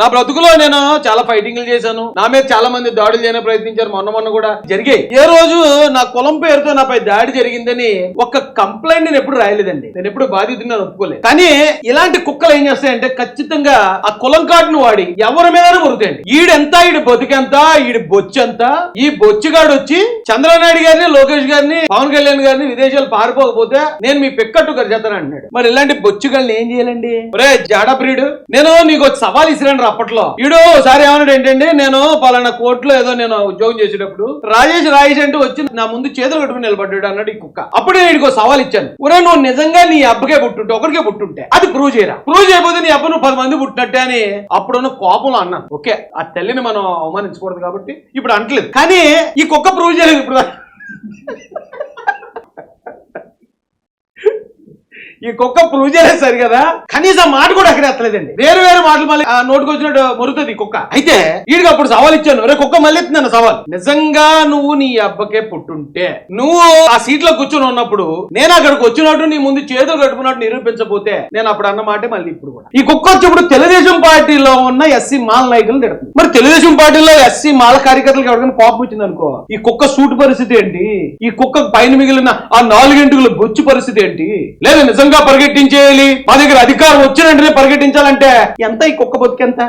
నా బ్రతుకులో నేను చాలా ఫైటింగ్లు చేశాను. నా మీద చాలా మంది దాడులు చేయడానికి ప్రయత్నించారు. మొన్న కూడా జరిగాయి. ఏ రోజు నా కులం పేరుతో నాపై దాడి జరిగిందని ఒక కంప్లైంట్ నేను ఎప్పుడు రాయలేదండి. నేను ఎప్పుడు బాధితున్నా ఒప్పుకోలేదు. కానీ ఇలాంటి కుక్కలు ఏం చేస్తాయంటే ఖచ్చితంగా ఆ కులం కార్డును వాడి ఎవరి మీద మురుతాయండి. ఈడెంత, ఈడి బతుకెంత, ఈడి బొచ్చెంత. ఈ బొచ్చుగాడు వచ్చి చంద్రబాబు గారిని, లోకేష్ గారిని, పవన్ కళ్యాణ్ గారిని విదేశాలు పారిపోకపోతే నేను మీ పెక్కట్టు చేస్తాను అంటున్నాడు. మరి ఇలాంటి బొచ్చుగాళ్ళని ఏం చేయాలండి? ఒరే జాడా బ్రీడ్, నేను నీకు ఒక సవాల్ ఇసిరాను అప్పట్లో. ఈడు ఒకసారి ఏమన్నాడు ఏంటంటే, నేను పలానా కోర్టులో ఏదో నేను ఉద్యోగం చేసేటప్పుడు రాజేష్ అంటూ వచ్చి నా ముందు చేతులు కట్టుకుని నిలబడ్డాడు అన్నాడు ఈ కుక్క. అప్పుడు నేను ఇడికో సవాల్ ఇచ్చాను. ఒరే నువ్వు నిజంగా నీ అబ్బకే పుట్టుంటే, ఒకరికే పుట్టుంటే అది ప్రూవ్ చేయరా. ప్రూవ్ చేయకపోతే నీ అబ్బ నువ్వు 10 మంది పుట్టినట్టే అని అప్పుడున్న కోపంలో అన్నాను. ఓకే, ఆ తల్లిని మనం అవమానించకూడదు కాబట్టి ఇప్పుడు అంటలేదు. కానీ ఈ కుక్క ప్రూవ్ చేయలేదు ఇప్పుడు. ఈ కుక్క ప్రూవ్ చేయలేదు సరి కదా, కనీసం మాట కూడా అక్కడ ఎత్తలేదండి. వేరు మాటలు మళ్ళీ నోటుకు వచ్చినట్టు మొరుగుతుంది ఈ కుక్క. అయితే వీడికి అప్పుడు సవాల్ ఇచ్చాను. రే కుక్క మళ్ళీ ఎత్తున్నాను సవాల్. నిజంగా నువ్వు నీ అబ్బకే పుట్టుంటే, నువ్వు ఆ సీట్ లో కూర్చొని ఉన్నప్పుడు నేను అక్కడికి వచ్చినట్టు నీ ముందు చేతులు కట్టుకున్నట్టు నిరూపించకపోతే నేను అప్పుడు అన్న మాటే మళ్ళీ ఇప్పుడు కూడా. ఈ కుక్క వచ్చి ఇప్పుడు తెలుగుదేశం పార్టీలో ఉన్న ఎస్సీ మాల నాయకులను తిడుతుంది. మరి తెలుగుదేశం పార్టీలో ఎస్సీ మాల కార్యకర్తలకు ఎవరికైనా కోపం వచ్చింది అనుకో, ఈ కుక్క సూటు పరిస్థితి ఏంటి? ఈ కుక్క పైన మిగిలిన ఆ 4 గంటల బొచ్చు పరిస్థితి ఏంటి? లేదా నిజంగా పరిగెట్టించేయాలి, మా దగ్గర అధికారం వచ్చిన వెంటనే పరిగెట్టించాలంటే ఎంత? ఈ కుక్క బతుకెంత?